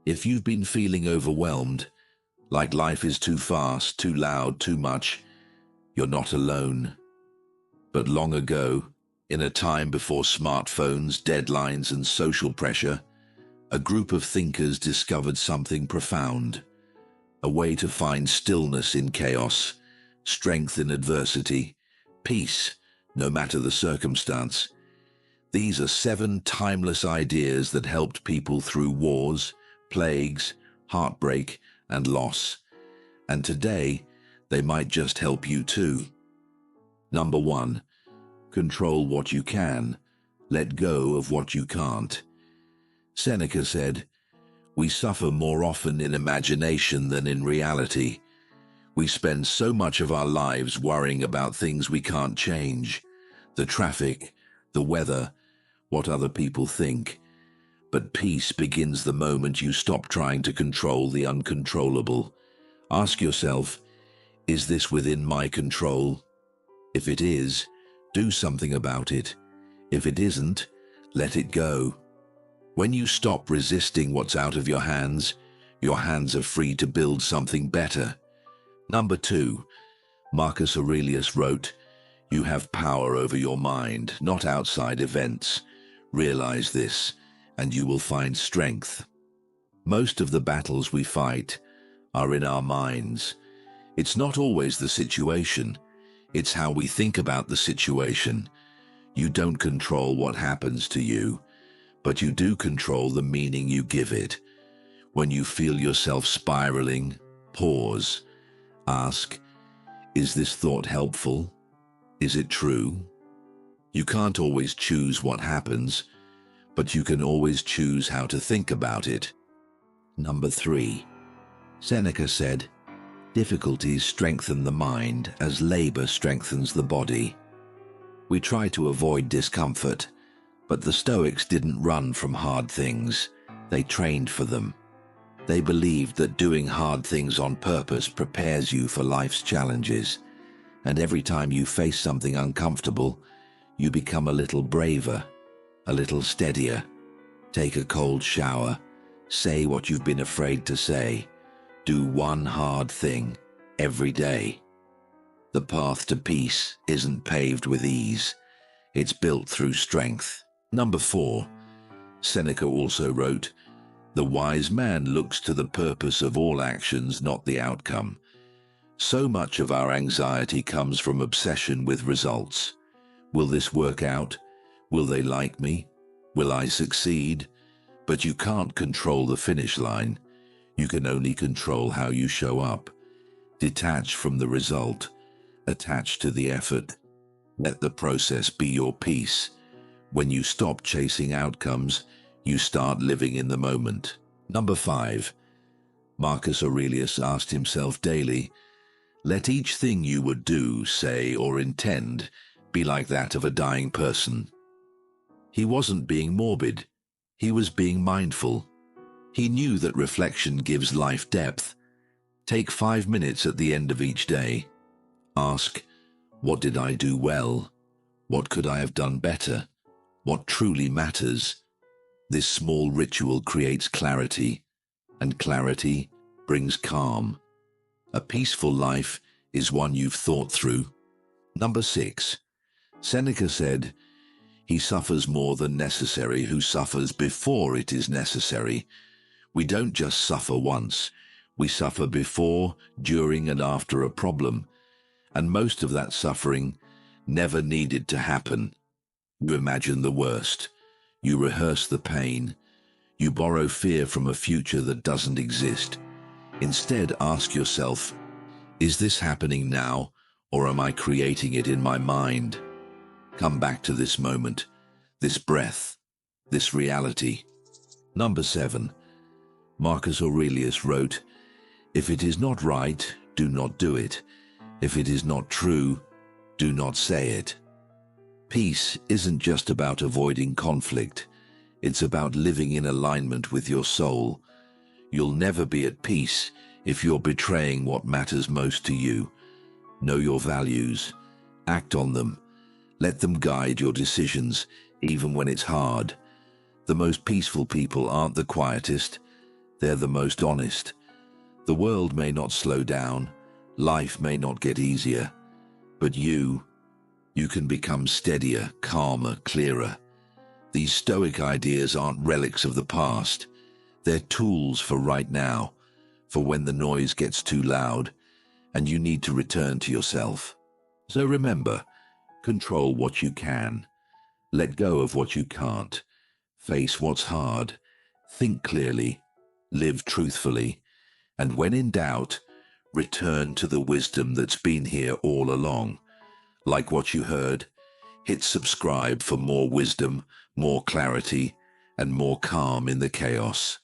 If you've been feeling overwhelmed, like life is too fast, too loud, too much, you're not alone. But long ago, in a time before smartphones, deadlines, and social pressure, a group of thinkers discovered something profound, a way to find stillness in chaos, strength in adversity, peace, no matter the circumstance. These are 7 timeless ideas that helped people through wars, plagues, heartbreak, and loss. And today, they might just help you too. Number 1, control what you can, let go of what you can't. Seneca said, "We suffer more often in imagination than in reality. We spend so much of our lives worrying about things we can't change, the traffic, the weather, what other people think. But peace begins the moment you stop trying to control the uncontrollable. Ask yourself, is this within my control? If it is, do something about it. If it isn't, let it go." When you stop resisting what's out of your hands are free to build something better. Number 2, Marcus Aurelius wrote, "You have power over your mind, not outside events. Realize this, and you will find strength." Most of the battles we fight are in our minds. It's not always the situation. It's how we think about the situation. You don't control what happens to you, but you do control the meaning you give it. When you feel yourself spiraling, pause. Ask, is this thought helpful? Is it true? You can't always choose what happens, but you can always choose how to think about it. Number 3, Seneca said, "Difficulties strengthen the mind as labor strengthens the body." We try to avoid discomfort, but the Stoics didn't run from hard things. They trained for them. They believed that doing hard things on purpose prepares you for life's challenges. And every time you face something uncomfortable, you become a little braver, a little steadier. Take a cold shower. Say what you've been afraid to say. Do one hard thing every day. The path to peace isn't paved with ease. It's built through strength. Number 4, Seneca also wrote, "The wise man looks to the purpose of all actions, not the outcome." So much of our anxiety comes from obsession with results. Will this work out? Will they like me? Will I succeed? But you can't control the finish line. You can only control how you show up. Detach from the result. Attach to the effort. Let the process be your peace. When you stop chasing outcomes, you start living in the moment. Number 5, Marcus Aurelius asked himself daily, "Let each thing you would do, say, or intend be like that of a dying person." He wasn't being morbid. He was being mindful. He knew that reflection gives life depth. Take 5 minutes at the end of each day. Ask, what did I do well? What could I have done better? What truly matters? This small ritual creates clarity, and clarity brings calm. A peaceful life is one you've thought through. Number 6, Seneca said, "He suffers more than necessary who suffers before it is necessary." We don't just suffer once. We suffer before, during, and after a problem. And most of that suffering never needed to happen. You imagine the worst. You rehearse the pain. You borrow fear from a future that doesn't exist. Instead, ask yourself, is this happening now, or am I creating it in my mind? Come back to this moment, this breath, this reality. Number 7, Marcus Aurelius wrote, "If it is not right, do not do it. If it is not true, do not say it." Peace isn't just about avoiding conflict. It's about living in alignment with your soul. You'll never be at peace if you're betraying what matters most to you. Know your values. Act on them. Let them guide your decisions, even when it's hard. The most peaceful people aren't the quietest. They're the most honest. The world may not slow down, life may not get easier, but you can become steadier, calmer, clearer. These Stoic ideas aren't relics of the past. They're tools for right now, for when the noise gets too loud and you need to return to yourself. So remember, control what you can, let go of what you can't, face what's hard, think clearly, live truthfully, and when in doubt, return to the wisdom that's been here all along. Like what you heard? Hit subscribe for more wisdom, more clarity, and more calm in the chaos.